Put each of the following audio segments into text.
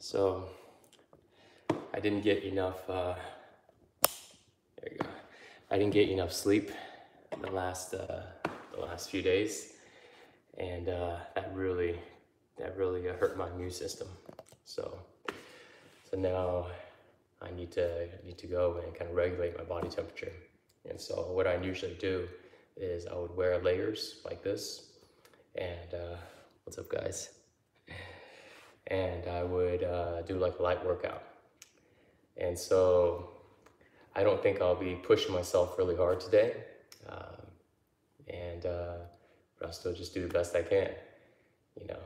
So I didn't get enough, there you go. I didn't get enough sleep the last few days, and that really hurt my immune system. So now I need to go and kind of regulate my body temperature. And so what I usually do is I would wear layers like this, and what's up, guys? And I would do like a light workout. And so I don't think I'll be pushing myself really hard today, but I'll still just do the best I can. You know,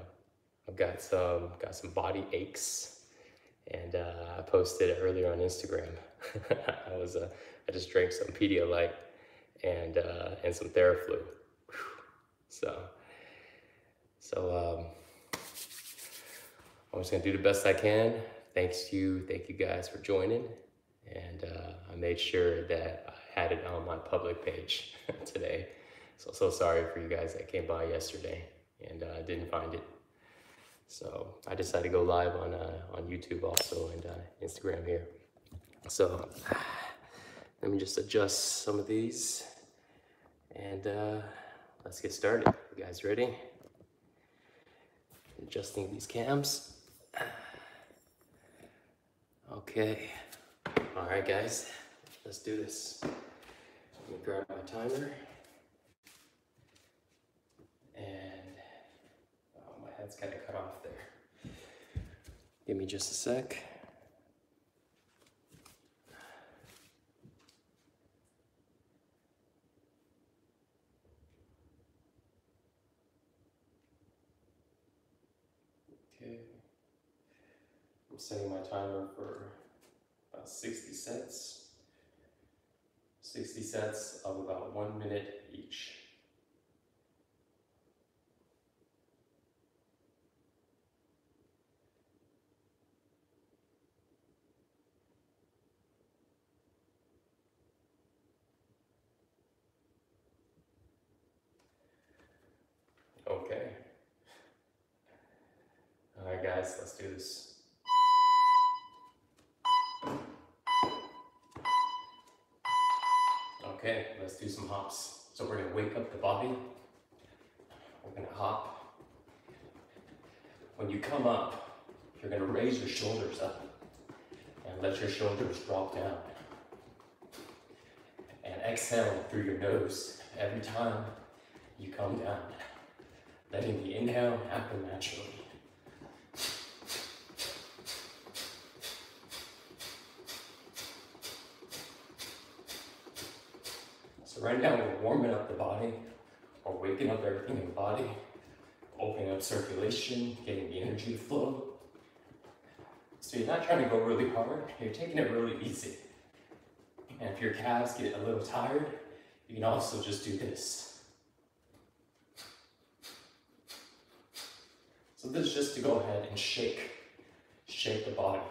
I've got some body aches, and I posted it earlier on Instagram. I just drank some Pedialyte and some Theraflu. So I'm just gonna do the best I can. Thank you guys for joining. And I made sure that I had it on my public page today. So sorry for you guys that came by yesterday and didn't find it. So I decided to go live on YouTube also, and Instagram here. So let me just adjust some of these, and let's get started. You guys ready? Adjusting these cams. Okay. All right, guys, let's do this. Let me grab my timer. And my head's kind of cut off there. Give me just a sec. Okay. I'm setting my timer for about 60 sets. 60 sets of about 1 minute each. Okay. All right, guys, let's do this. Okay, let's do some hops. So we're gonna wake up the body. We're gonna hop. When you come up, you're gonna raise your shoulders up and let your shoulders drop down. And exhale through your nose every time you come down, letting the inhale happen naturally. So right now we're warming up the body, or waking up everything in the body, opening up circulation, getting the energy to flow. So you're not trying to go really hard, you're taking it really easy. And if your calves get a little tired, you can also just do this. So this is just to go ahead and shake the body.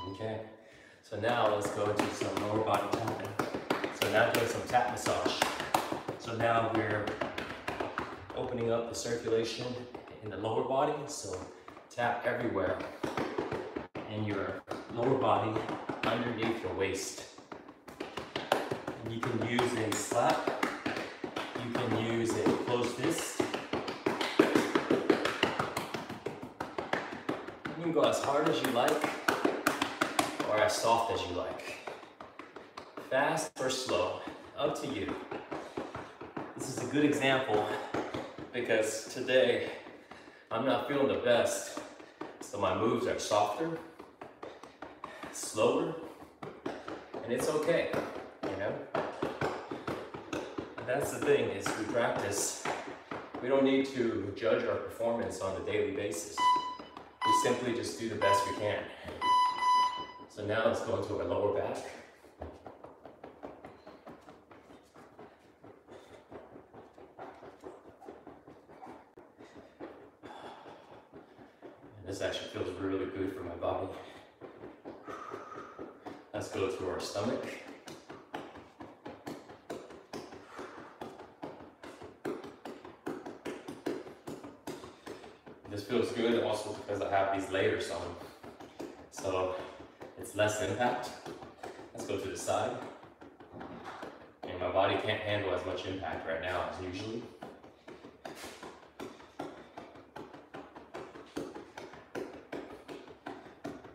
Okay. So now let's go into some lower body tapping. So now doing some tap massage. So now we're opening up the circulation in the lower body. So tap everywhere in your lower body, underneath your waist. And you can use a slap. You can use a closed fist. You can go as hard as you like, or as soft as you like. Fast or slow, up to you. This is a good example because today I'm not feeling the best, so my moves are softer, slower, and it's okay, you know? And that's the thing, is we practice. We don't need to judge our performance on a daily basis. We simply just do the best we can. So now let's go into our lower back. And this actually feels really good for my body. Let's go to our stomach. This feels good also because I have these layers on. So it's less impact. Let's go to the side. And my body can't handle as much impact right now as usually.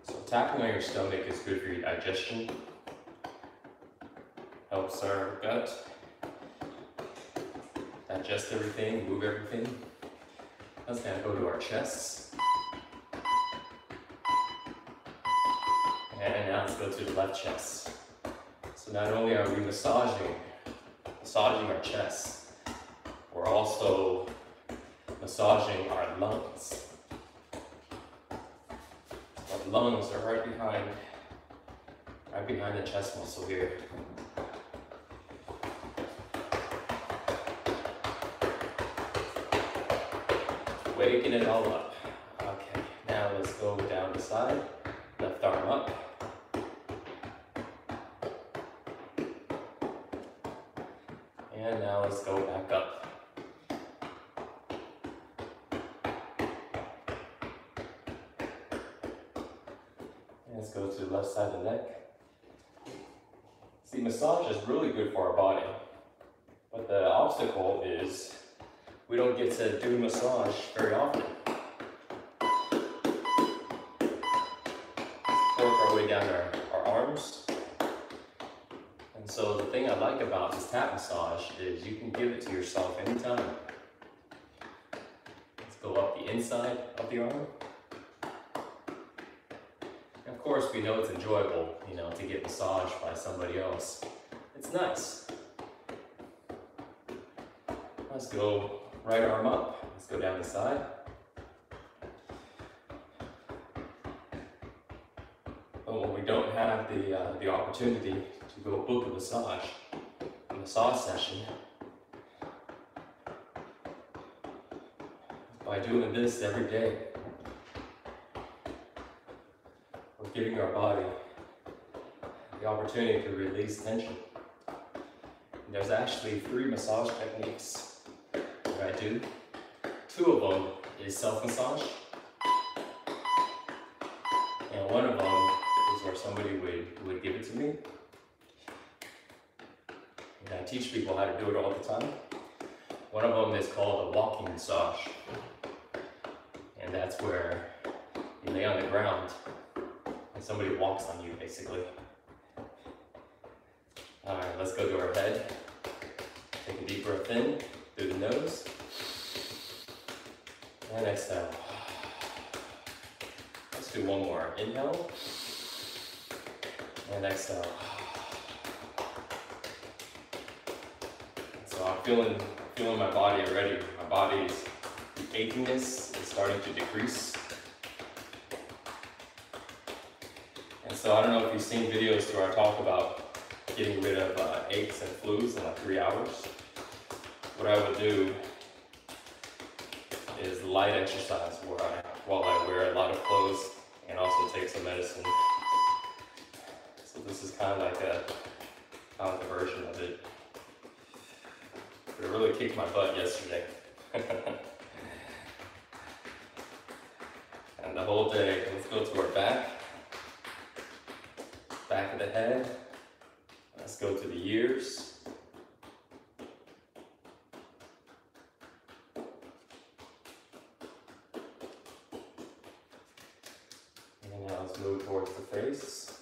So tapping on your stomach is good for your digestion. Helps our gut digest everything, move everything. Let's now go to our chests. And now let's go to the left chest. So not only are we massaging our chest, we're also massaging our lungs. Our lungs are right behind the chest muscle here. Waking it all up. Okay, now let's go down the side. Left arm up. And now let's go back up. And let's go to the left side of the neck. See, massage is really good for our body. But the obstacle is we don't get to do massage very often. Let's work our way down our arms. And so the thing I like about this tap massage is you can give it to yourself anytime. Let's go up the inside of the arm. And of course, we know it's enjoyable, to get massaged by somebody else. It's nice. Let's go right arm up. Let's go down the side. But when we don't have the opportunity to go book a massage session, by doing this every day, we're giving our body the opportunity to release tension. And there's actually 3 massage techniques that I do. 2 of them is self-massage, and 1 of them is where somebody would give it to me. And I teach people how to do it all the time. 1 of them is called a walking massage, and that's where you lay on the ground and somebody walks on you, basically. All right, let's go to our head. Take a deep breath in through the nose. And exhale. Let's do 1 more. Inhale. And exhale. So I'm feeling my body already. My body's achiness is starting to decrease. And so I don't know if you've seen videos where I talk about getting rid of aches and flus in like 3 hours. What I would do is light exercise while I wear a lot of clothes and also take some medicine. So this is kind of like a version of it. But it really kicked my butt yesterday. And the whole day, let's go to our back of the head. Let's go to the ears. And now let's move towards the face.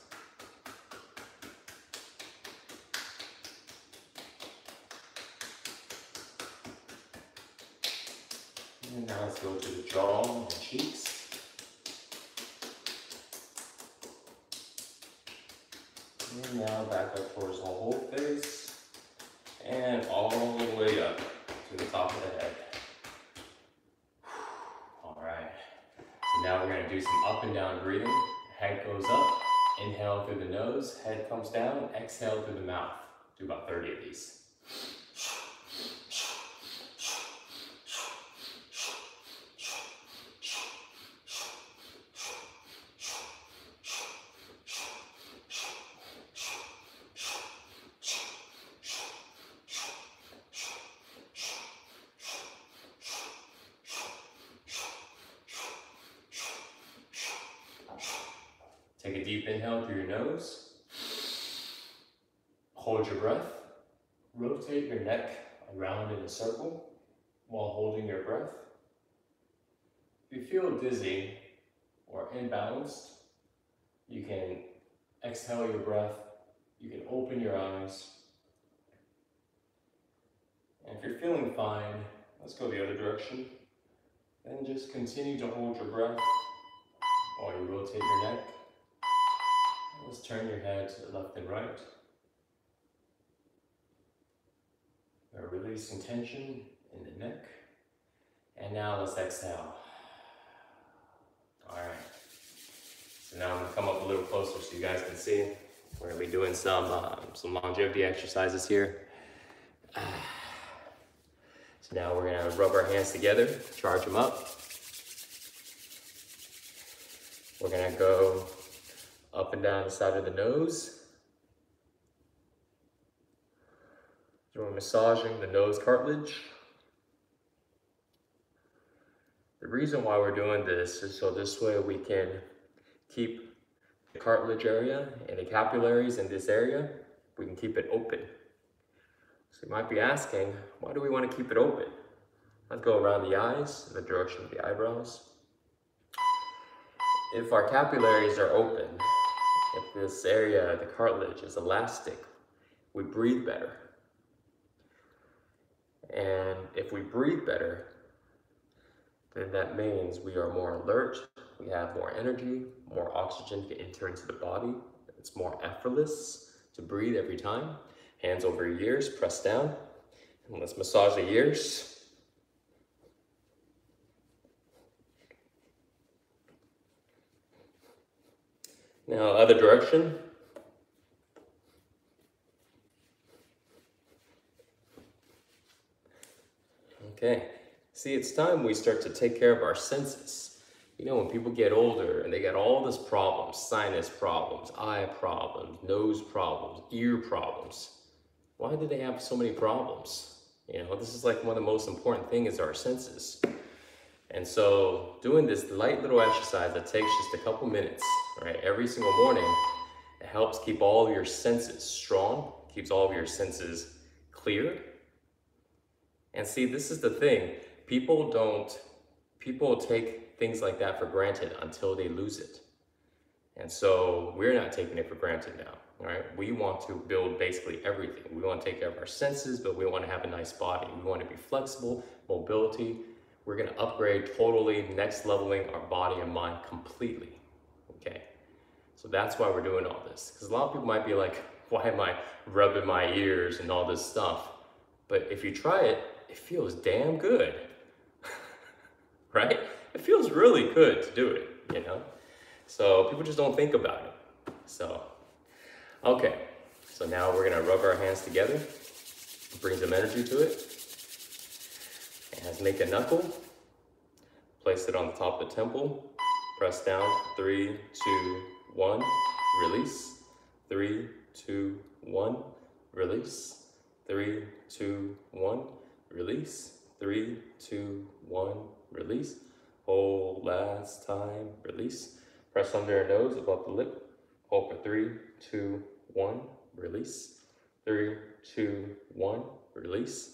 And now let's go to the jaw and cheeks. And now back up towards the whole face and all the way up to the top of the head. All right, so now we're gonna do some up and down breathing. Head goes up, inhale through the nose, head comes down, exhale through the mouth. Do about 30 of these. Take a deep inhale through your nose. Hold your breath. Rotate your neck around in a circle while holding your breath. If you feel dizzy or imbalanced, you can exhale your breath. You can open your eyes. And if you're feeling fine, let's go the other direction. Then just continue to hold your breath while you rotate your neck. Let's turn your head to the left and right. We're releasing tension in the neck. And now let's exhale. All right. So now I'm gonna come up a little closer so you guys can see. We're gonna be doing some longevity exercises here. So now we're gonna rub our hands together, charge them up. We're gonna go up and down the side of the nose. So we're massaging the nose cartilage. The reason why we're doing this is so this way we can keep the cartilage area and the capillaries in this area, we can keep it open. So you might be asking, why do we want to keep it open? Let's go around the eyes, in the direction of the eyebrows. If our capillaries are open, if this area, the cartilage, is elastic, we breathe better. And if we breathe better, then that means we are more alert, we have more energy, more oxygen to enter into the body. It's more effortless to breathe every time. Hands over your ears, press down, and let's massage the ears. Now, other direction. Okay, see, it's time we start to take care of our senses. You know, when people get older and they get all these problems, sinus problems, eye problems, nose problems, ear problems, why do they have so many problems? You know, this is like one of the most important things is our senses. And so doing this light little exercise that takes just a couple minutes, right, every single morning, it helps keep all of your senses strong, keeps all of your senses clear. And see, this is the thing. People take things like that for granted until they lose it. And so we're not taking it for granted now, right? We want to build basically everything. We want to take care of our senses, but we want to have a nice body. We want to be flexible, mobility. We're going to upgrade totally, next leveling our body and mind completely, okay? So that's why we're doing all this. Because a lot of people might be like, why am I rubbing my ears and all this stuff? But if you try it, it feels damn good, right? It feels really good to do it, you know? So people just don't think about it. So, okay. So now we're gonna rub our hands together, bring some energy to it. And make a knuckle, place it on the top of the temple, press down, 3, 2, 1, release, 3, 2, 1, release, 3, 2, 1, release, 3, 2, 1, release, hold last time, release, press under your nose above the lip, hold for 3, 2, 1, release, 3, 2, 1, release,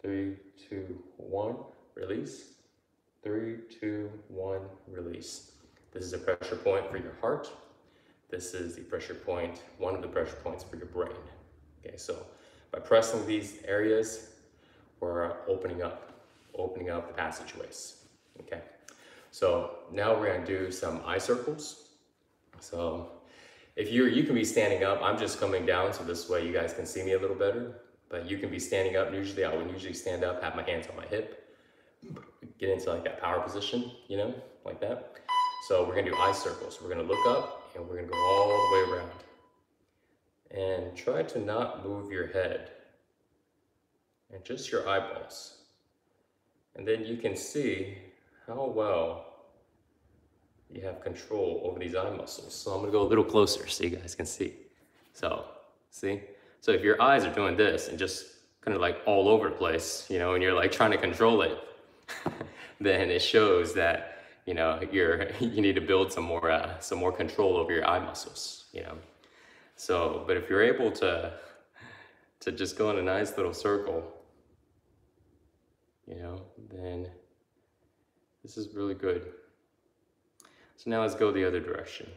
3, 2, 1, release, 3, 2, 1, release. This is a pressure point for your heart. This is the pressure point, one of the pressure points for your brain. Okay, so by pressing these areas, we're opening up the passageways. Okay, so now we're gonna do some eye circles. So if you can be standing up, I'm just coming down so this way you guys can see me a little better. But you can be standing up. Usually I would usually stand up, have my hands on my hip, get into like that power position, you know, like that. So we're gonna do eye circles. We're gonna look up and we're gonna go all the way around. And try to not move your head and just your eyeballs. And then you can see how well you have control over these eye muscles. So I'm gonna go a little closer so you guys can see. So, see? So if your eyes are doing this and just kind of like all over the place, you know, and you're like trying to control it, then it shows that you know, you need to build some more control over your eye muscles, you know. So, but if you're able to just go in a nice little circle, you know, then this is really good. So now let's go the other direction.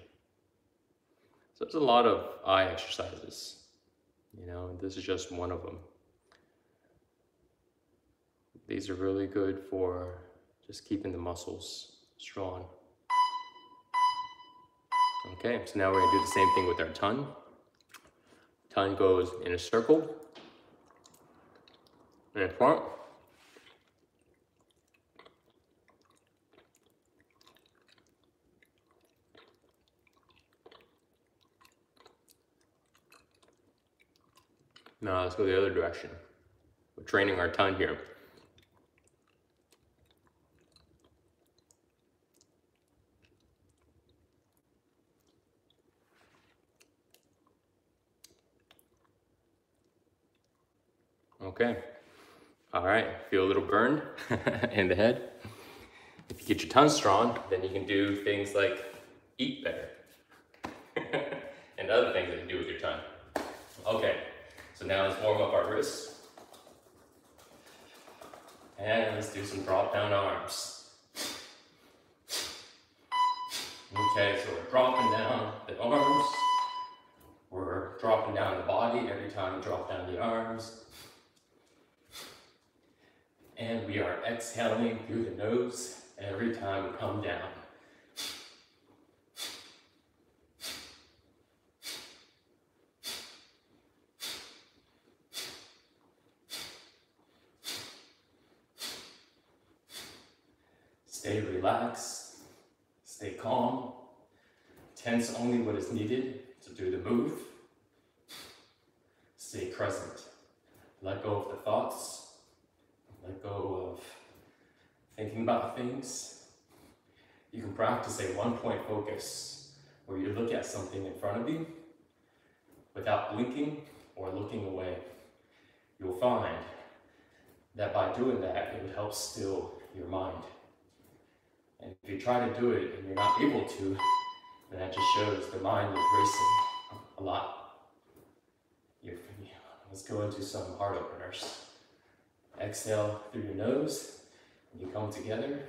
So there's a lot of eye exercises, you know, and this is just one of them. These are really good for just keeping the muscles strong. Okay, so now we're gonna do the same thing with our tongue. Tongue goes in a circle, in front. Now let's go the other direction. We're training our tongue here. Okay. All right, feel a little burn in the head. If you get your tongue strong, then you can do things like eat better and other things that you do with your tongue. Okay, so now let's warm up our wrists. And let's do some drop down arms. Okay, so we're dropping down the arms. We're dropping down the body every time we drop down the arms. And we are exhaling through the nose every time we come down. Stay relaxed, stay calm, tense only what is needed to do the move. Stay present, let go of the thoughts. Let go of thinking about things. You can practice a one-point focus where you look at something in front of you without blinking or looking away. You'll find that by doing that, it will help still your mind. And if you try to do it and you're not able to, then that just shows the mind is racing a lot. Let's go into some heart openers. Exhale through your nose, and you come together,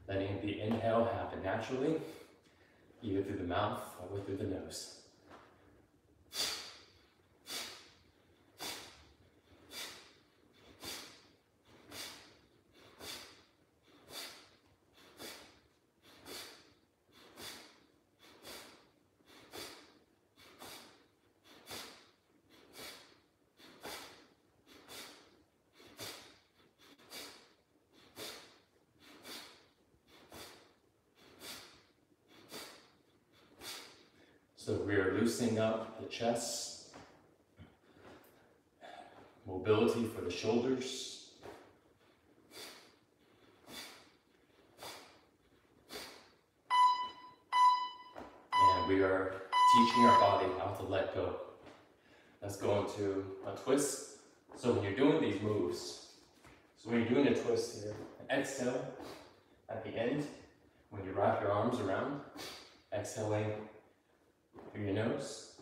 letting the inhale happen naturally, either through the mouth or through the nose. So we are loosening up the chest, mobility for the shoulders, and we are teaching our body how to let go. Let's go into a twist. So when you're doing these moves, so when you're doing a twist here, exhale at the end, when you wrap your arms around, exhaling through your nose.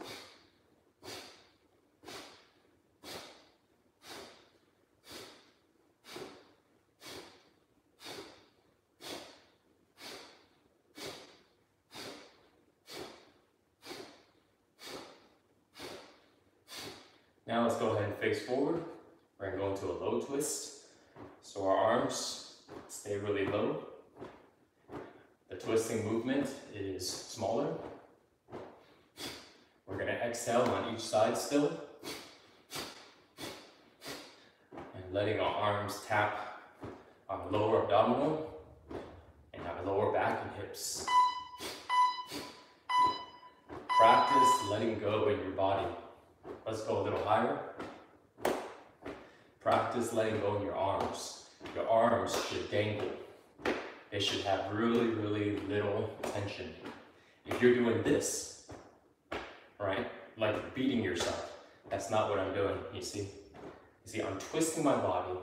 Now let's go ahead and face forward. We're going to go into a low twist. So our arms stay really low. The twisting movement is smaller. We're going to exhale on each side still. And letting our arms tap our lower abdominal and our lower back and hips. Practice letting go in your body. Let's go a little higher. Practice letting go in your arms. Your arms should dangle. They should have really, really little tension. If you're doing this, right, like beating yourself, that's not what I'm doing, you see? You see, I'm twisting my body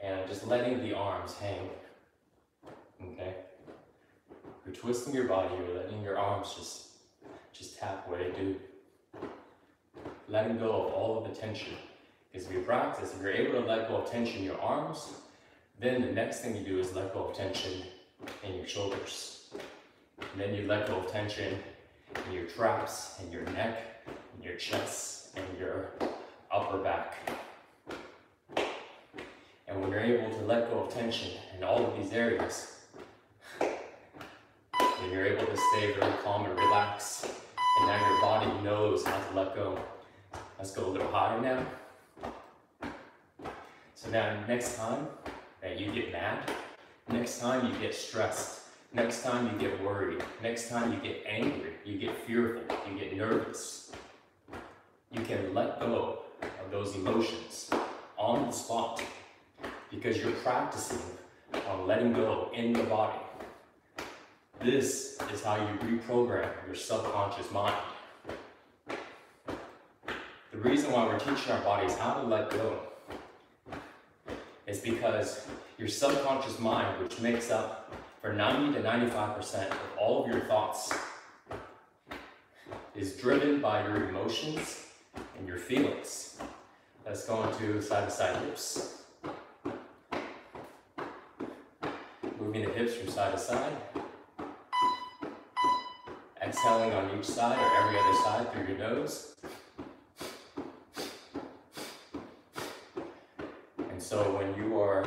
and I'm just letting the arms hang, okay? You're twisting your body, you're letting your arms just tap where they do. Letting go of all of the tension. Because if you practice, if you're able to let go of tension in your arms, then the next thing you do is let go of tension in your shoulders. And then you let go of tension in your traps, and your neck, and your chest, and your upper back. And when you're able to let go of tension in all of these areas, then you're able to stay very calm and relaxed. And now your body knows how to let go. Let's go a little higher now. So now next time that you get mad, next time you get stressed, next time you get worried, next time you get angry, you get fearful, you get nervous, you can let go of those emotions on the spot because you're practicing on letting go in the body. This is how you reprogram your subconscious mind. The reason why we're teaching our bodies how to let go is because your subconscious mind, which makes up for 90 to 95% of all of your thoughts, is driven by your emotions and your feelings. Let's go into side-to-side hips. Moving the hips from side to side. Exhaling on each side or every other side through your nose. And so when you are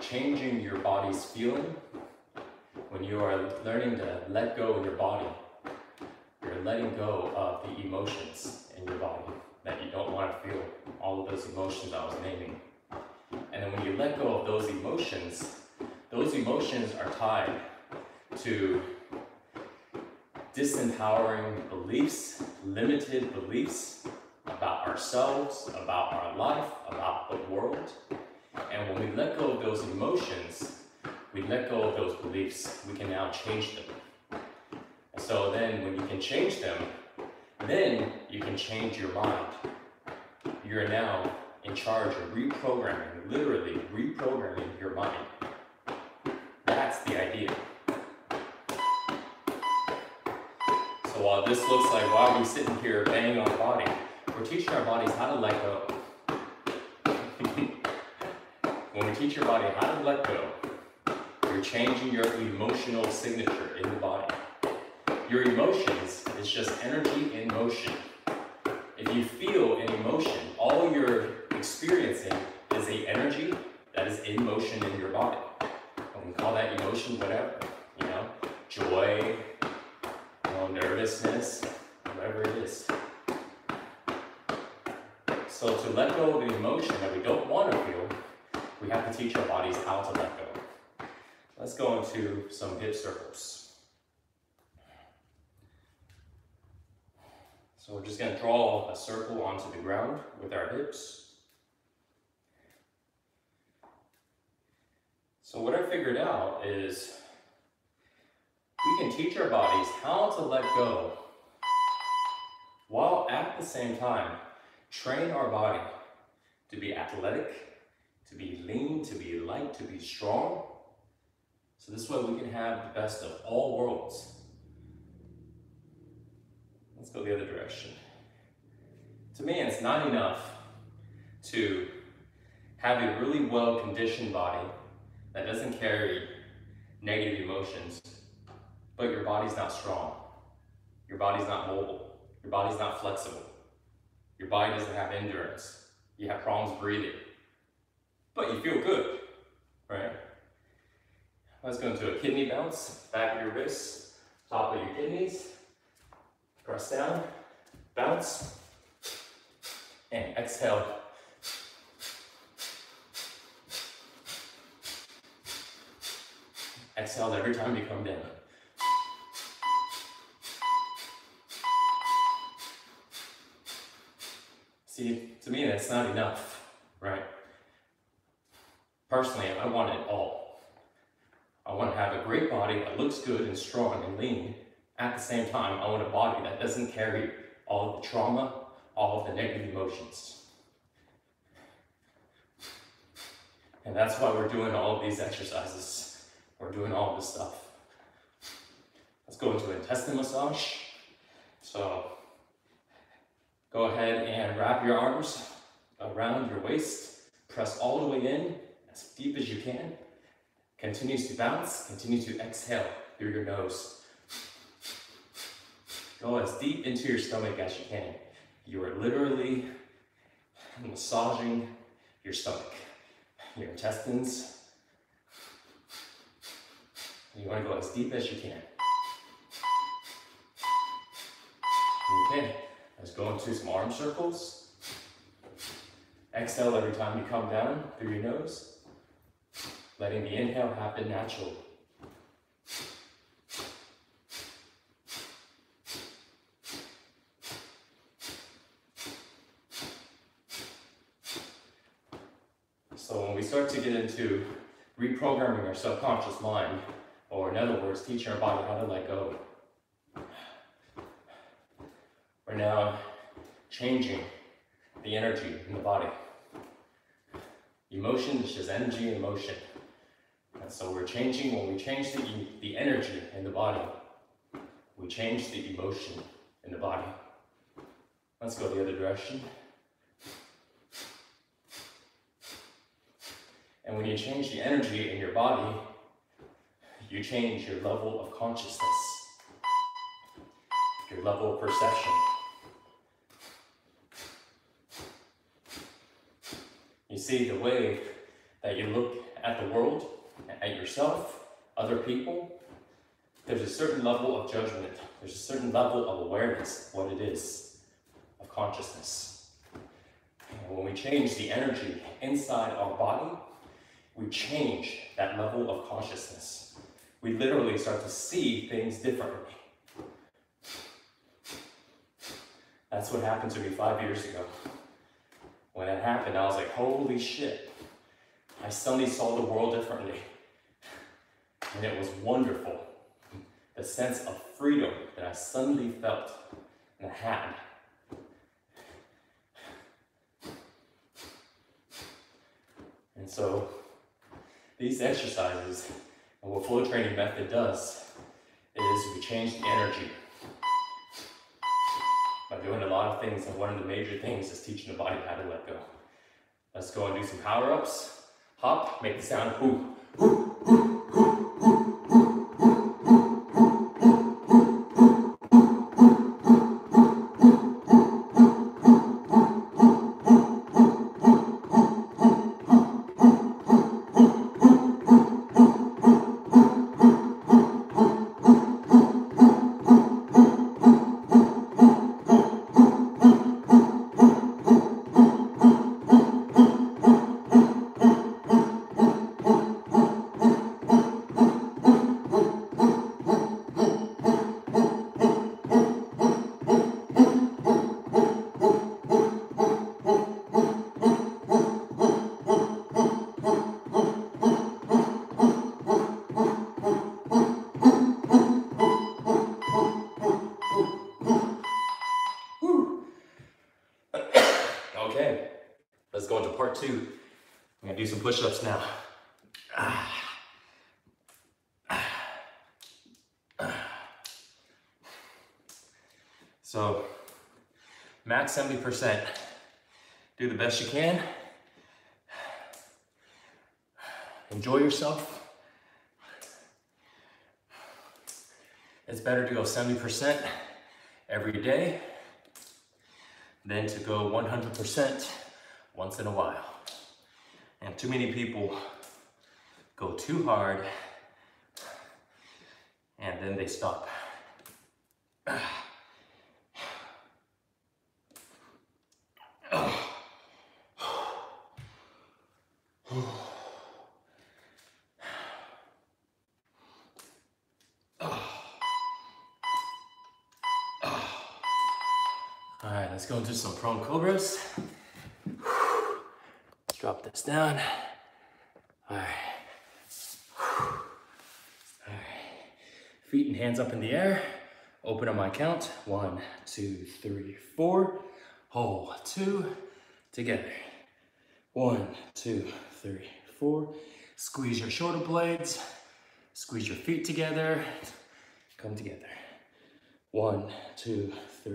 changing your body's feeling, when you are learning to let go of your body, you're letting go of the emotions in your body that you don't want to feel, all of those emotions I was naming. And then when you let go of those emotions are tied to disempowering beliefs, limited beliefs about ourselves, about our life, about the world. And when we let go of those emotions, we let go of those beliefs, we can now change them. And so then when you can change them, then you can change your mind. You're now in charge of reprogramming, literally reprogramming your mind. That's the idea. So while this looks like, why are we sitting here banging on the body? We're teaching our bodies how to let go. When we teach your body how to let go, you're changing your emotional signature in the body. Your emotions is just energy in motion. If you feel an emotion, all you're experiencing is an energy that is in motion in your body. We can call that emotion whatever, joy, nervousness, whatever it is. So to let go of the emotion that we don't want to feel, we have to teach our bodies how to let go. Let's go into some hip circles. So we're just going to draw a circle onto the ground with our hips. So what I figured out is we can teach our bodies how to let go while at the same time train our body to be athletic, to be lean, to be light, to be strong. So this way we can have the best of all worlds. Let's go the other direction. To me, it's not enough to have a really well-conditioned body that doesn't carry negative emotions, but your body's not strong. Your body's not mobile. Your body's not flexible. Your body doesn't have endurance. You have problems breathing, but you feel good, right? Let's go into a kidney bounce. Back of your wrists, top of your kidneys. Press down, bounce, and exhale. Exhale every time you come down. See, to me, that's not enough, right? Personally, I want it all. I want to have a great body that looks good and strong and lean. At the same time, I want a body that doesn't carry all of the trauma, all of the negative emotions. And that's why we're doing all of these exercises. We're doing all of this stuff. Let's go into intestine massage. So go ahead and wrap your arms around your waist. Press all the way in, as deep as you can. Continue to bounce, continue to exhale through your nose. Go as deep into your stomach as you can. You are literally massaging your stomach, your intestines. You want to go as deep as you can. Okay, let's go into some arm circles. Exhale every time you come down through your nose, letting the inhale happen naturally. So when we start to get into reprogramming our subconscious mind, or in other words, teaching our body how to let go, we're now changing the energy in the body. Emotion is just energy in motion. And so we're changing, when we change the energy in the body, we change the emotion in the body. Let's go the other direction. And when you change the energy in your body, you change your level of consciousness, your level of perception. You see, the way that you look at the world, at yourself, other people, there's a certain level of judgment. There's a certain level of awareness of what it is, of consciousness. And when we change the energy inside our body, we change that level of consciousness. We literally start to see things differently. That's what happened to me 5 years ago. When that happened, I was like, holy shit. I suddenly saw the world differently. And it was wonderful. The sense of freedom that I suddenly felt and I had. And so, these exercises, and what flow training method does, is we change the energy. By doing a lot of things, and one of the major things is teaching the body how to let go. Let's go and do some power-ups. Hop, make the sound hoo, hoo, hoo, hoo, hoo, hoo, Okay, let's go into part 2. I'm gonna do some push-ups now. So, max 70%. Do the best you can. Enjoy yourself. It's better to go 70% every day than to go 100% once in a while. And too many people go too hard and then they stop. All right, let's go into some prone cobras. Let's drop this down. All right. All right. Feet and hands up in the air. Open on my count. 1, 2, 3, 4. Hold 2. Together. 1, 2, 3, 4. Squeeze your shoulder blades. Squeeze your feet together. come together. 1, 2, 3,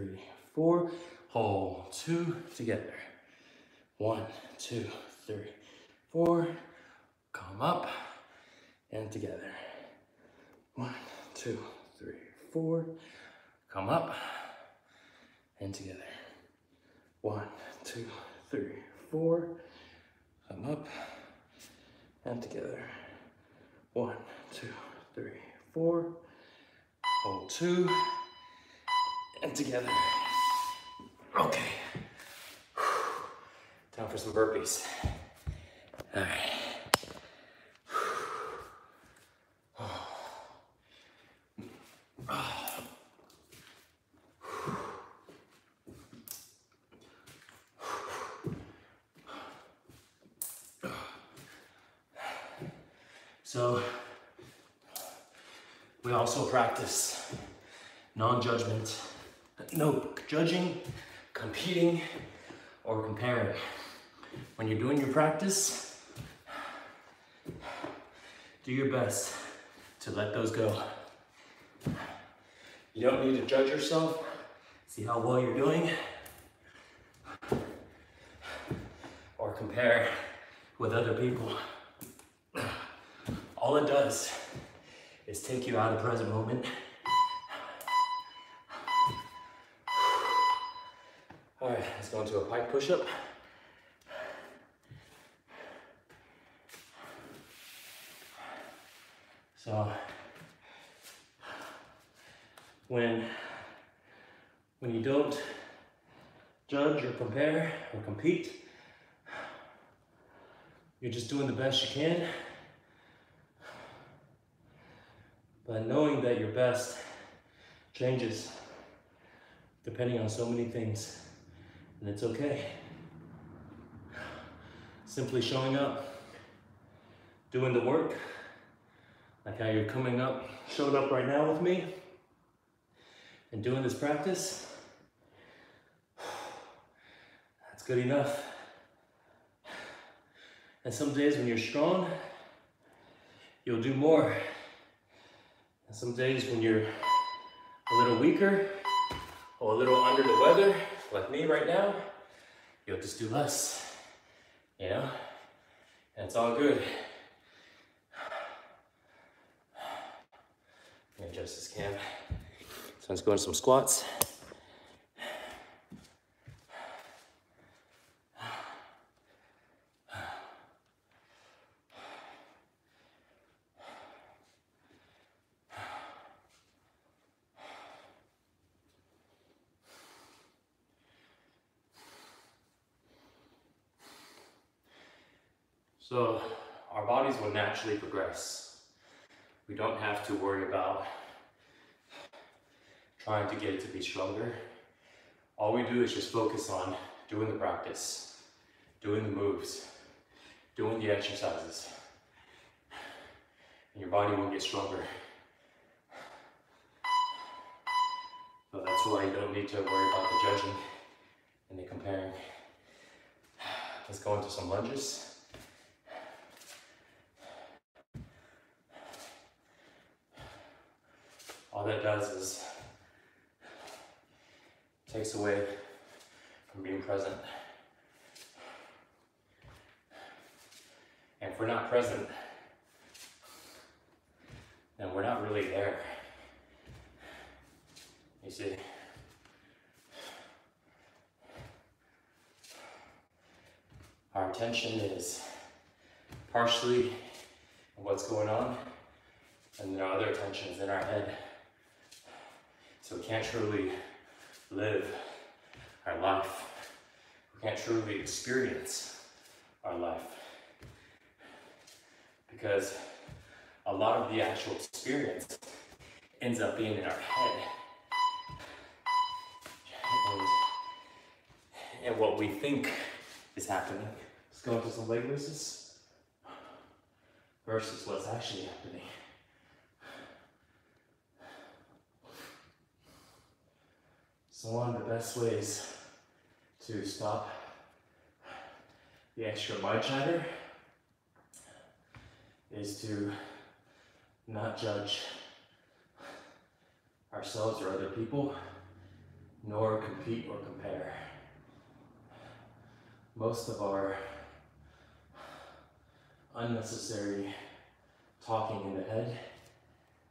4. Hold, 2, together. 1, 2, 3, 4. Come up and together. 1, 2, 3, 4. Come up and together. 1, 2, 3, 4. Come up and together. 1, 2, 3, 4. Hold, 2 and together. Okay. Time for some burpees. All right. So we also practice non-judgment, no judging, competing, or comparing. When you're doing your practice, do your best to let those go. You don't need to judge yourself, see how well you're doing, or compare with other people. All it does is take you out of the present moment. All right, let's go into a pike push-up. So, when you don't judge or compare or compete, you're just doing the best you can. But knowing that your best changes depending on so many things, and it's okay. Simply showing up, doing the work, like how you're showing up right now with me, and doing this practice, that's good enough. And some days when you're strong, you'll do more. And some days when you're a little weaker or a little under the weather, like me right now, you'll just do less, you know? And it's all good. Let me adjust this cam. So let's go into some squats. So our bodies will naturally progress. We don't have to worry about trying to get it to be stronger. All we do is just focus on doing the practice, doing the moves, doing the exercises, and your body will get stronger. So that's why you don't need to worry about the judging and the comparing. Let's go into some lunges. All that does is takes away from being present. And if we're not present, then we're not really there. You see? Our attention is partially on what's going on, and then our other attention is in our head. So we can't truly live our life. We can't truly experience our life. Because a lot of the actual experience ends up being in our head. And what we think is happening. Let's go into some leg raises versus what's actually happening. So one of the best ways to stop the extra mind chatter is to not judge ourselves or other people, nor compete or compare. Most of our unnecessary talking in the head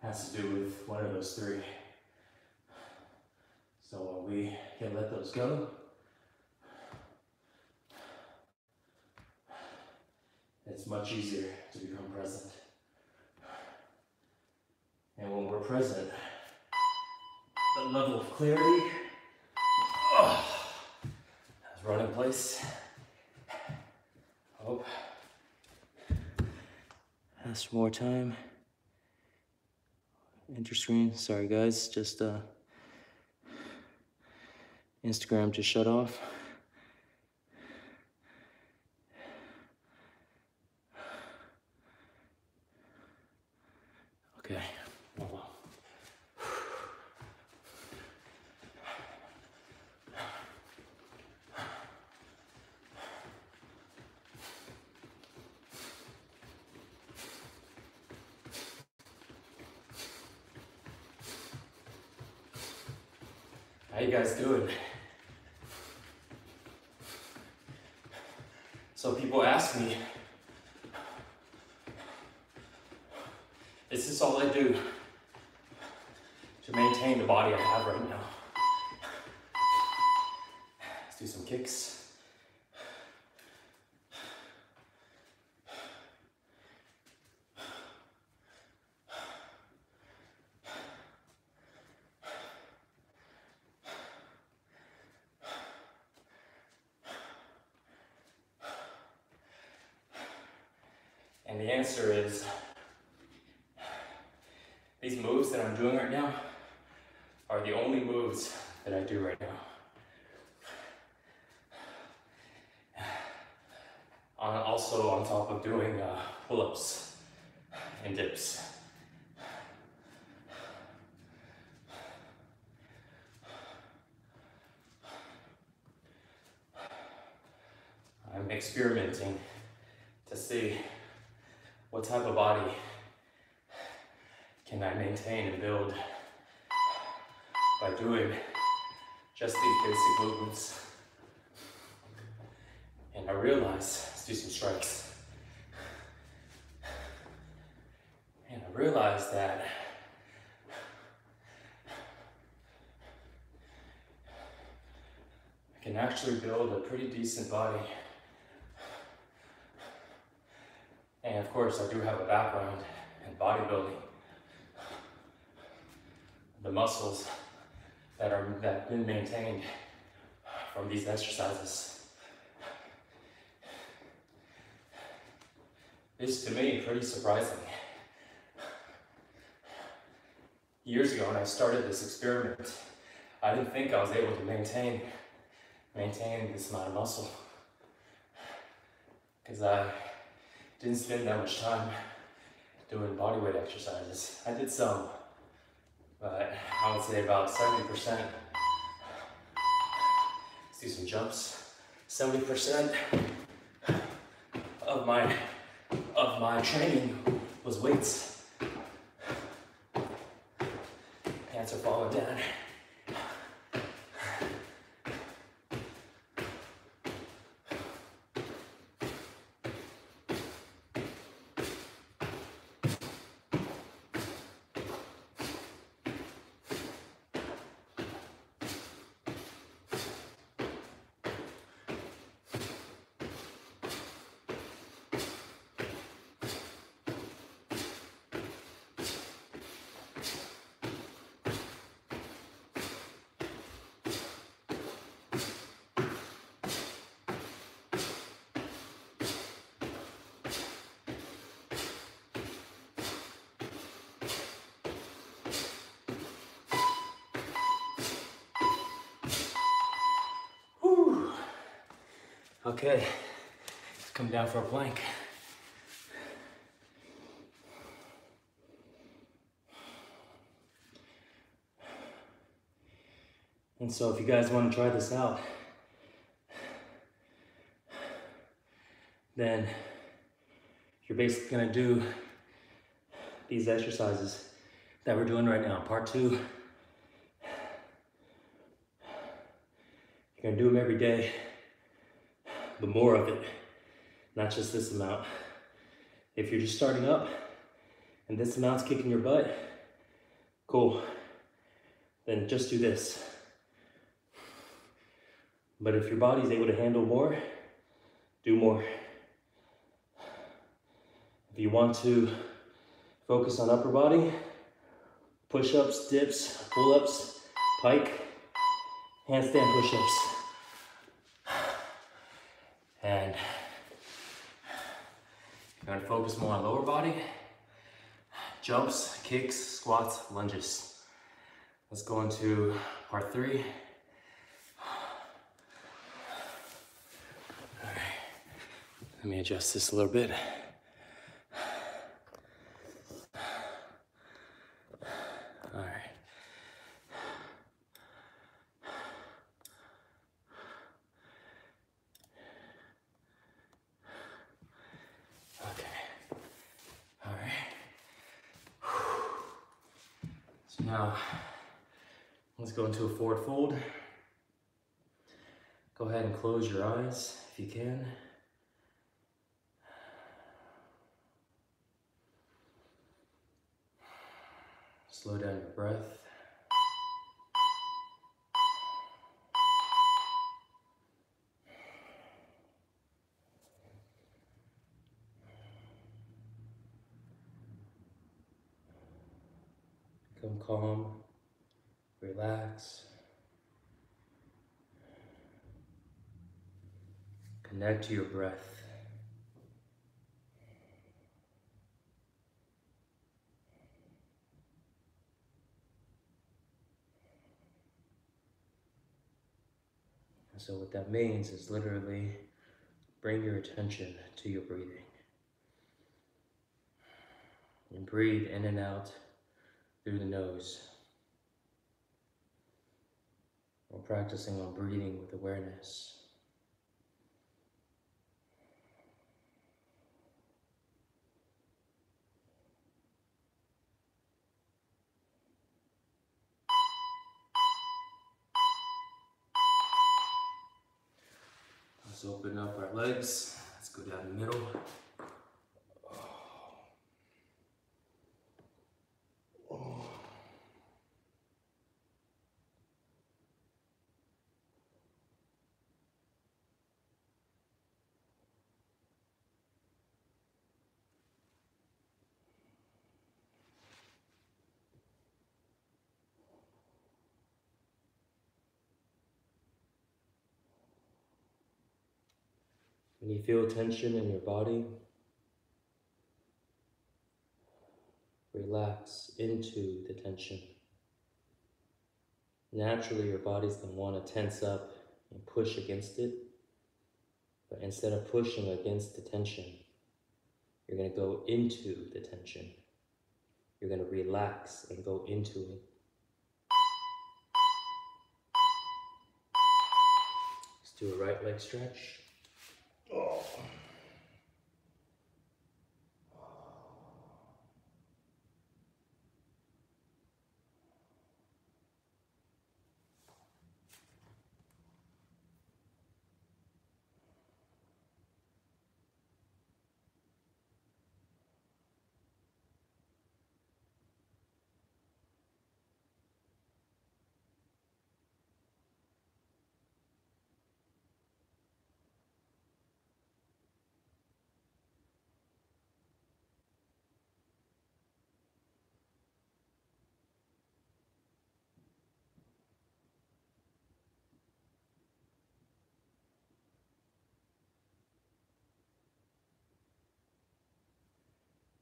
has to do with one of those three. So when we can let those go, it's much easier to become present. And when we're present, the level of clarity has run in place. Oh, ask more time. Enter screen. Sorry guys, just Instagram just shut off. Okay. Wow. How you guys doing? So people ask me, is this all I do to maintain the body I have right now? Let's do some kicks. And the answer is, these moves that I'm doing right now are the only moves that I do right now. Also on top of doing pull-ups and dips. I'm experimenting to see what type of body can I maintain and build by doing just these basic movements. And I realize, let's do some strikes. And I realize that I can actually build a pretty decent body. And of course, I do have a background in bodybuilding. The muscles that have been maintained from these exercises is, to me, pretty surprising. Years ago when I started this experiment, I didn't think I was able to maintain this amount of muscle, because I didn't spend that much time doing bodyweight exercises. I did some, but I would say about 70%. Let's do some jumps. 70% of my training was weights. Pants are falling down. Okay, let's come down for a plank. And so if you guys want to try this out, then you're basically going to do these exercises that we're doing right now, part 2 You're gonna do them every day, but more of it, not just this amount. If you're just starting up and this amount's kicking your butt, cool, then just do this. But if your body's able to handle more, do more. If you want to focus on upper body, push-ups, dips, pull-ups, pike, handstand push-ups. And if you want to focus more on lower body, jumps, kicks, squats, lunges. Let's go into part 3. All right, let me adjust this a little bit. All right. Now, let's go into a forward fold. Go ahead and close your eyes if you can. Slow down your breath. Become calm, relax. Connect to your breath. And so what that means is literally bring your attention to your breathing. And breathe in and out through the nose. We're practicing on breathing with awareness. Let's open up our legs. Let's go down the middle. When you feel tension in your body, relax into the tension. Naturally, your body's going to want to tense up and push against it. But instead of pushing against the tension, you're going to go into the tension. You're going to relax and go into it. Let's do a right leg stretch. Oh.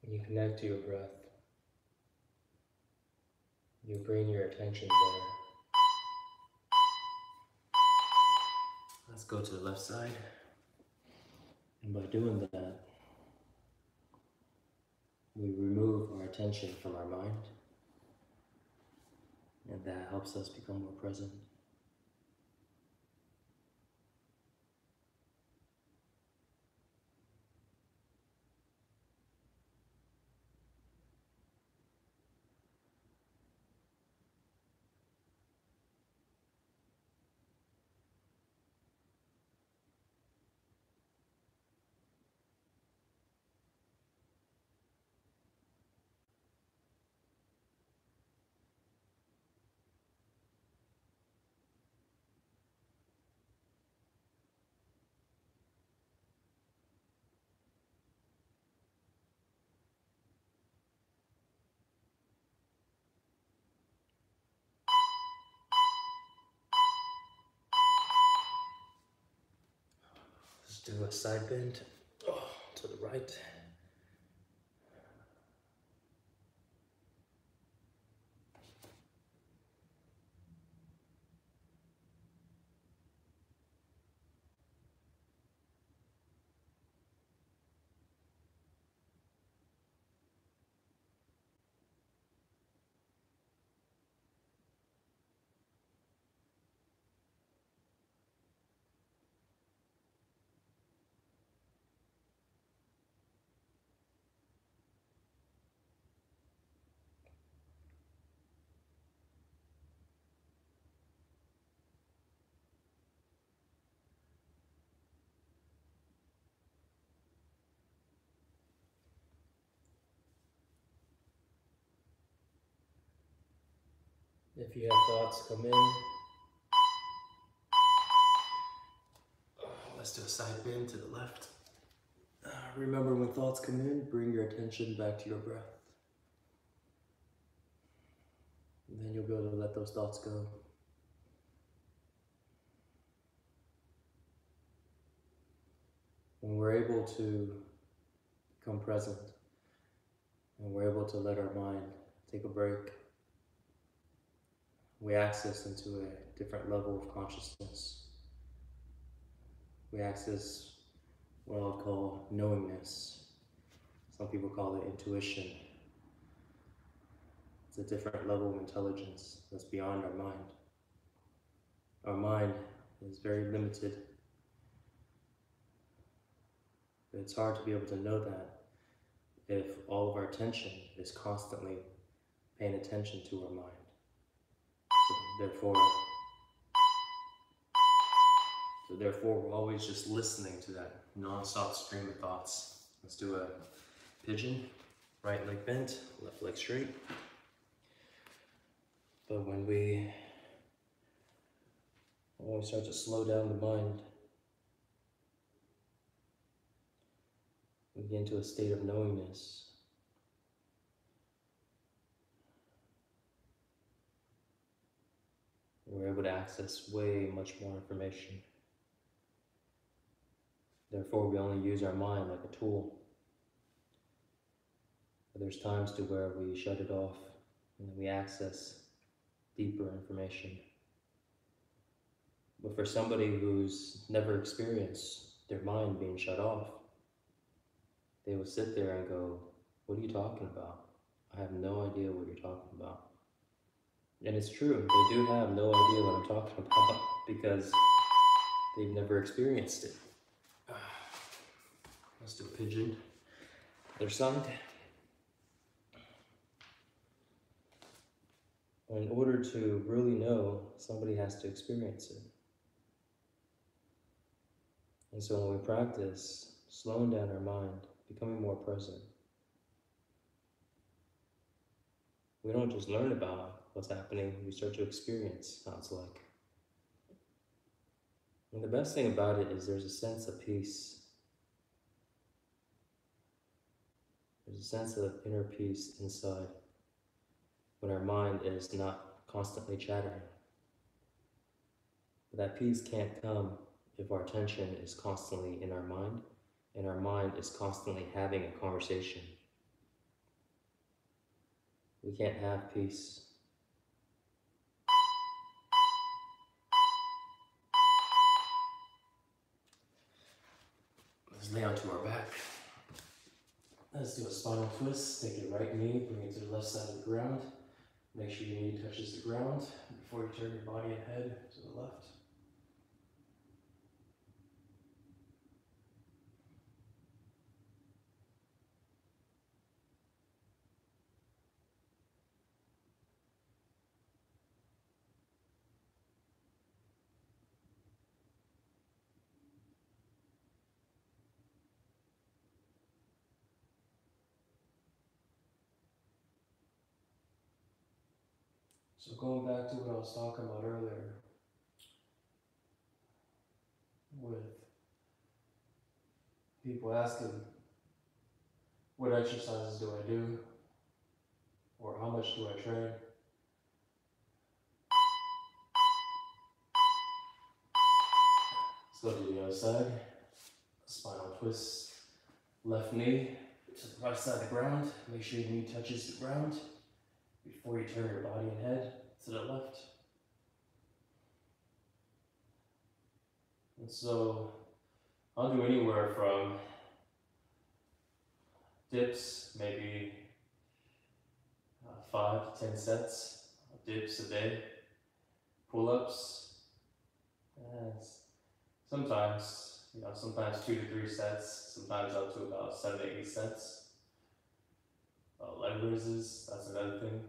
When you connect to your breath, you bring your attention there. Let's go to the left side. And by doing that, we remove our attention from our mind. And that helps us become more present. do a side bend to the right. If you have thoughts come in, let's do a side bend to the left. Remember, when thoughts come in, bring your attention back to your breath. And then you'll be able to let those thoughts go. When we're able to become present, and we're able to let our mind take a break, we access into a different level of consciousness. We access what I'll call knowingness. Some people call it intuition. It's a different level of intelligence that's beyond our mind. Our mind is very limited. But it's hard to be able to know that if all of our attention is constantly paying attention to our mind. So therefore, we're always just listening to that non-stop stream of thoughts. Let's do a pigeon, right leg bent, left leg straight. But when we start to slow down the mind, we get into a state of knowingness. We're able to access way much more information. Therefore, we only use our mind like a tool. But there's times to where we shut it off and we access deeper information. But for somebody who's never experienced their mind being shut off, they will sit there and go, "What are you talking about? I have no idea what you're talking about." And it's true, they do have no idea what I'm talking about because they've never experienced it. Let's do a pigeon. Other side. In order to really know, somebody has to experience it. And so when we practice slowing down our mind, becoming more present, we don't just learn about what's happening, we start to experience how it's like. And the best thing about it is there's a sense of peace. There's a sense of inner peace inside when our mind is not constantly chattering. But that peace can't come if our attention is constantly in our mind and our mind is constantly having a conversation. We can't have peace. Let's lay onto our back. Let's do a spinal twist. Take your right knee, bring it to the left side of the ground. Make sure your knee touches the ground before you turn your body and head to the left. So going back to what I was talking about earlier, with people asking, what exercises do I do? Or how much do I train? Let's go to the other side. spinal twist. Left knee to the right side of the ground. Make sure your knee touches the ground before you turn your body and head to the left. And so I'll do anywhere from dips, maybe 5 to 10 sets of dips a day, pull-ups, and sometimes, sometimes 2 to 3 sets, sometimes up to about 7 to 8 sets. Leg raises, that's another thing.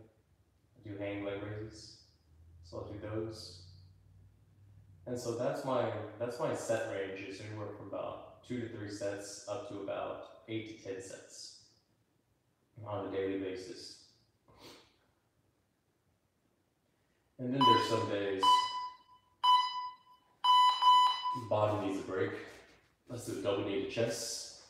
I do hang leg raises, so I'll do those. And so that's my set range is anywhere from about 2 to 3 sets up to about 8 to 10 sets on a daily basis. And then there's some days the body needs a break. Let's do a double knee to chest.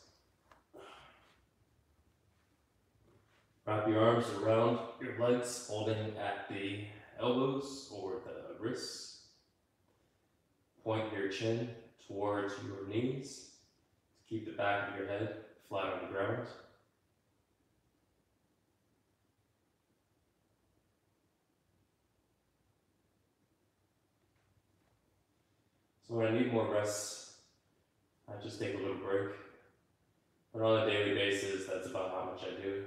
Wrap your arms around your legs, holding at the elbows or the wrists. Point your chin towards your knees to keep the back of your head flat on the ground. So when I need more rest, I just take a little break. But on a daily basis, that's about how much I do.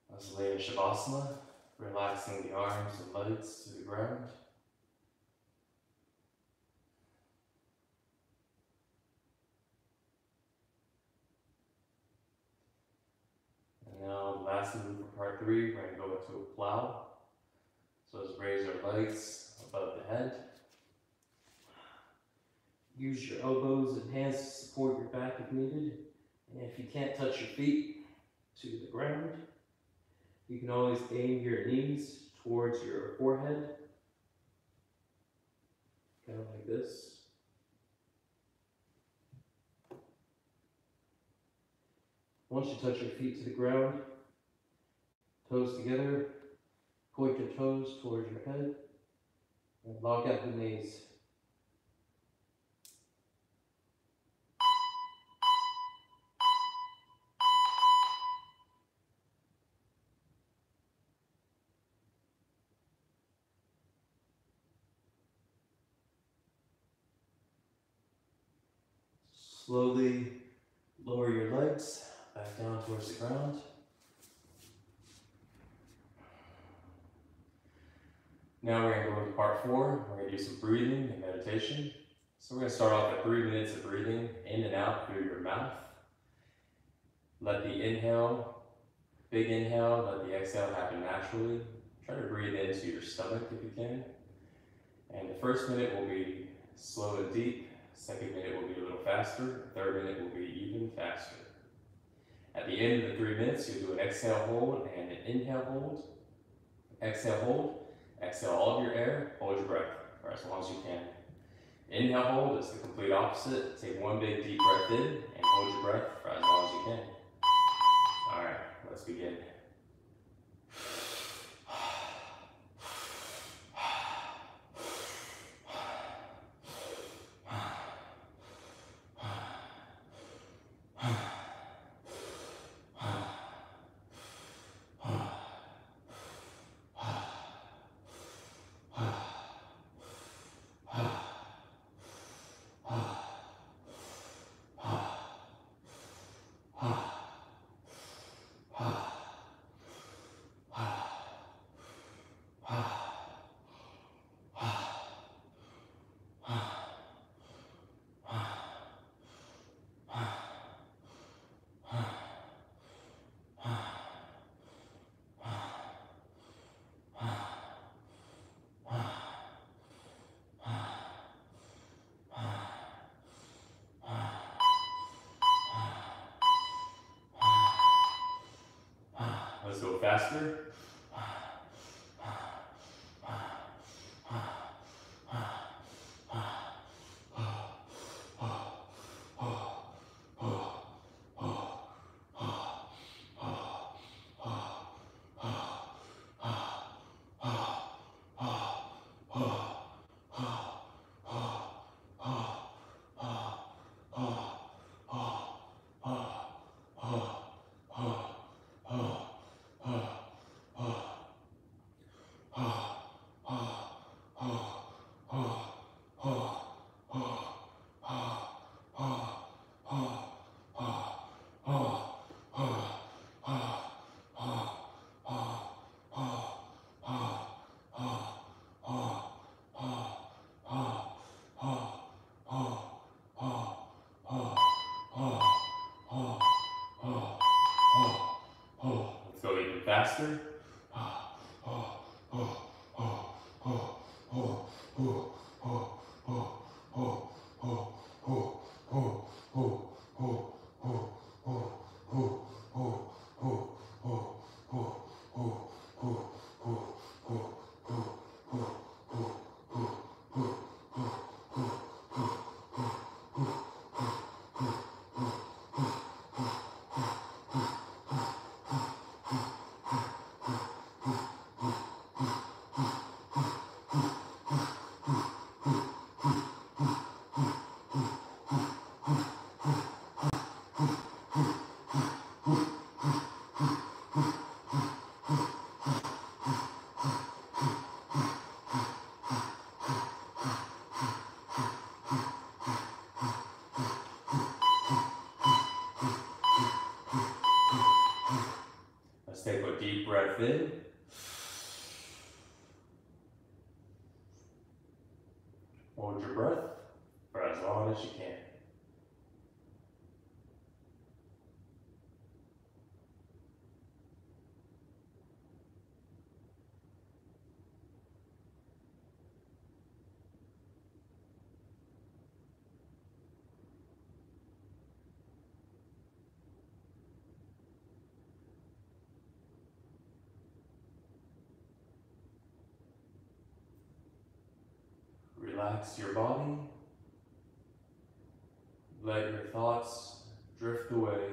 Let's lay in Shavasana, relaxing the arms and legs to the ground. And now, last move for part 3, we're going to go into a plow. So let's raise our legs above the head. Use your elbows and hands to support your back if needed. And if you can't touch your feet to the ground, you can always aim your knees towards your forehead, kind of like this. Once you touch your feet to the ground, toes together, point your toes towards your head, and lock out the knees. Slowly lower your legs back down towards the ground. Now we're going to go into part 4. We're going to do some breathing and meditation. So we're going to start off at 3 minutes of breathing in and out through your mouth. Let the inhale, big inhale, let the exhale happen naturally. Try to breathe into your stomach if you can. And the first minute will be slow and deep. Second minute will be a little faster. Third minute will be even faster. At the end of the 3 minutes, you'll do an exhale hold and an inhale hold. Exhale hold. Exhale all of your air. Hold your breath for as long as you can. Inhale hold is the complete opposite. Take one big deep breath in and hold your breath for as long as you can. All right, let's begin. faster. Let's go even faster. Let's take a deep breath in. Hold your breath for as long as you can. Relax your body. Let your thoughts drift away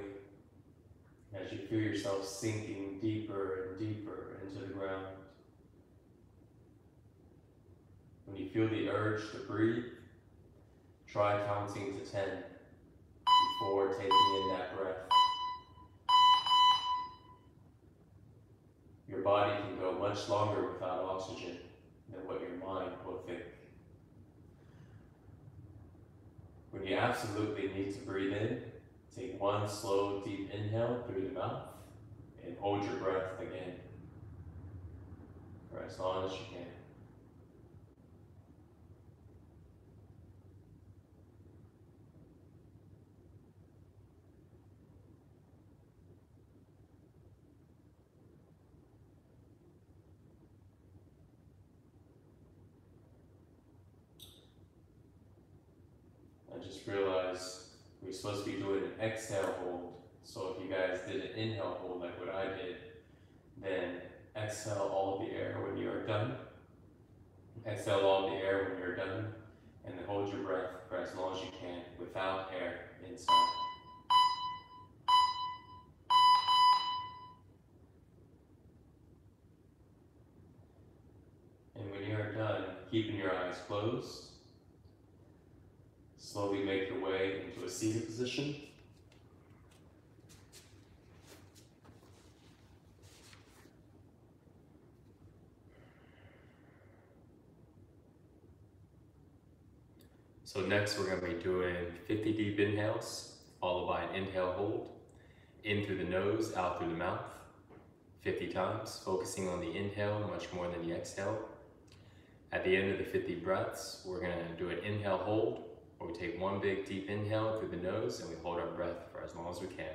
as you feel yourself sinking deeper and deeper into the ground. When you feel the urge to breathe, try counting to 10 before taking in that breath. Your body can go much longer without oxygen than what your mind will think. When you absolutely need to breathe in, take one slow, deep inhale through the mouth and hold your breath again for as long as you can. I just realized we're supposed to be doing an exhale hold. So if you guys did an inhale hold like what I did, then exhale all of the air when you are done. Exhale all of the air when you're done, and then hold your breath for as long as you can without air inside. And when you are done, keeping your eyes closed, slowly make your way into a seated position. So next we're going to be doing 50 deep inhales, followed by an inhale hold, in through the nose, out through the mouth, 50 times, focusing on the inhale much more than the exhale. At the end of the 50 breaths, we're going to do an inhale hold, where we take one big deep inhale through the nose and we hold our breath for as long as we can.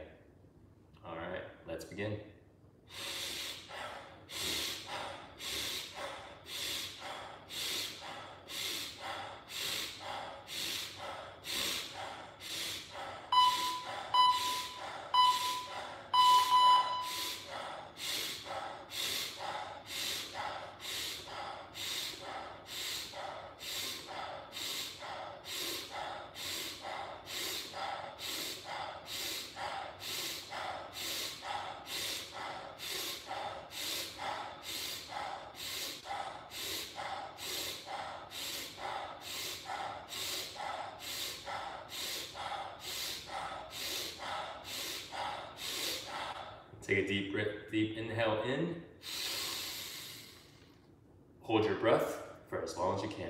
All right, let's begin. Take a deep inhale in. Hold your breath for as long as you can.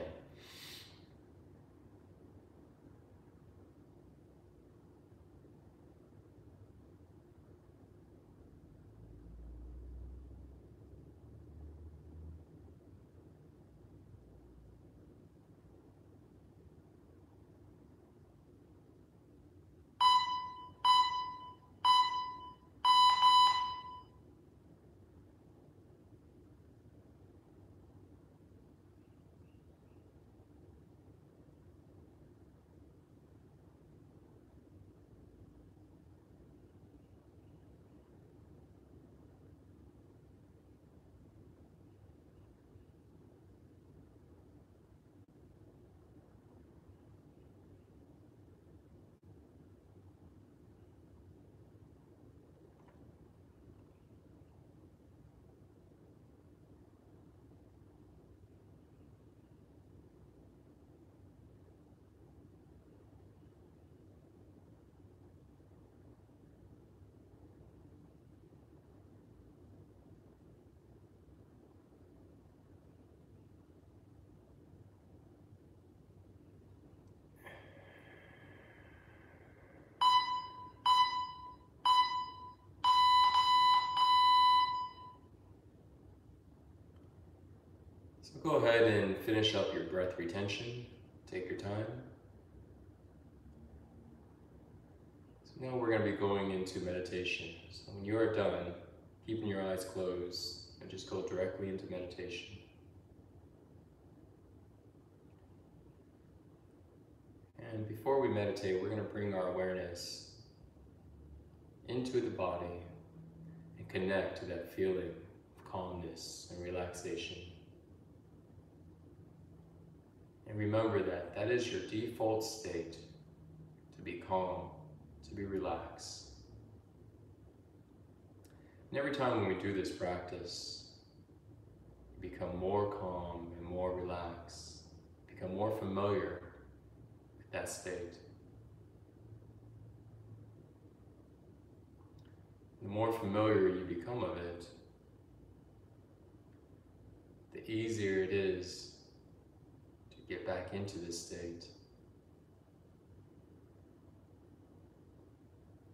So go ahead and finish up your breath retention. Take your time. So now we're going to be going into meditation. So when you are done, keeping your eyes closed, and just go directly into meditation. And before we meditate, we're going to bring our awareness into the body and connect to that feeling of calmness and relaxation. And remember that that is your default state, to be calm, to be relaxed. And every time when we do this practice, you become more calm and more relaxed, become more familiar with that state. The more familiar you become of it, the easier it is to get back into this state.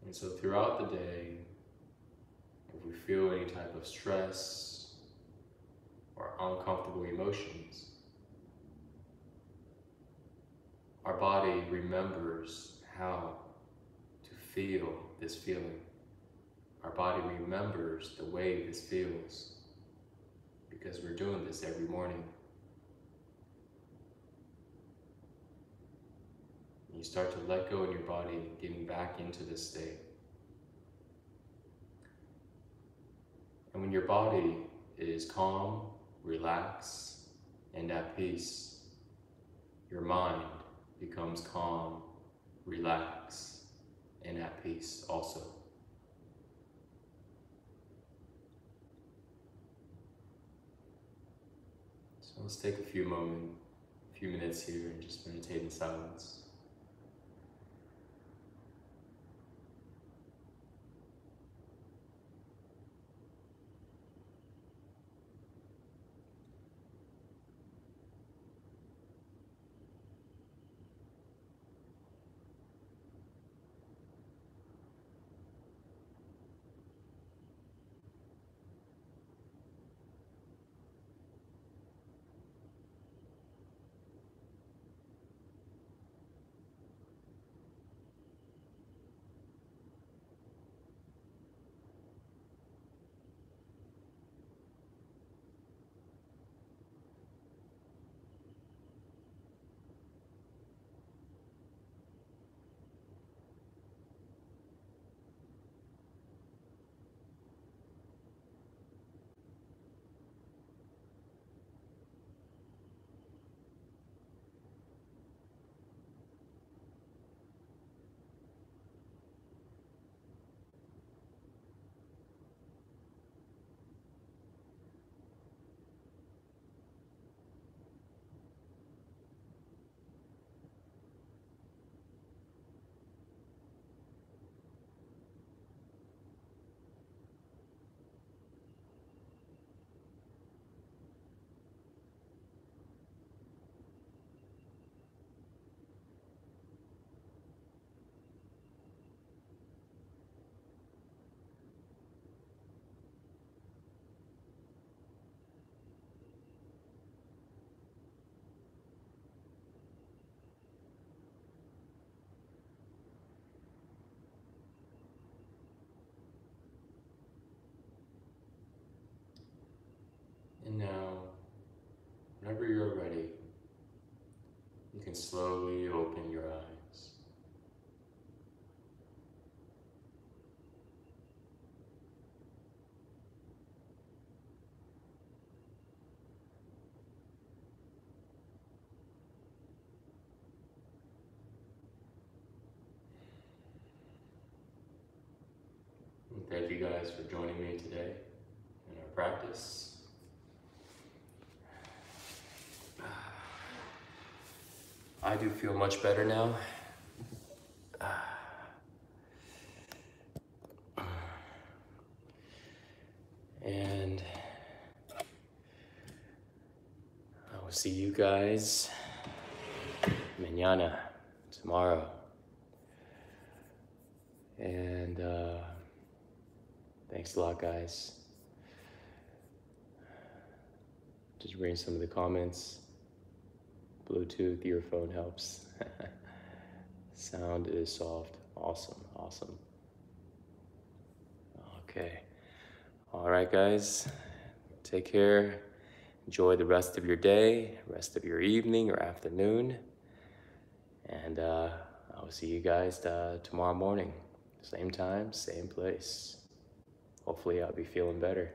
And so throughout the day, if we feel any type of stress or uncomfortable emotions, our body remembers how to feel this feeling. Our body remembers the way this feels because we're doing this every morning. You start to let go in your body, getting back into this state. And when your body is calm, relaxed, and at peace, your mind becomes calm, relaxed, and at peace also. So let's take a few minutes here and just meditate in silence. can slowly open your eyes. And thank you guys for joining me today in our practice. I do feel much better now. And I will see you guys mañana, tomorrow. And thanks a lot, guys. Just reading some of the comments. Bluetooth earphone helps. Sound is soft. Awesome, awesome. Okay. All right, guys. Take care. Enjoy the rest of your day, rest of your evening or afternoon. And I will see you guys tomorrow morning. Same time, same place. Hopefully I'll be feeling better.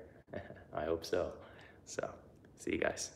I hope so. So, see you guys.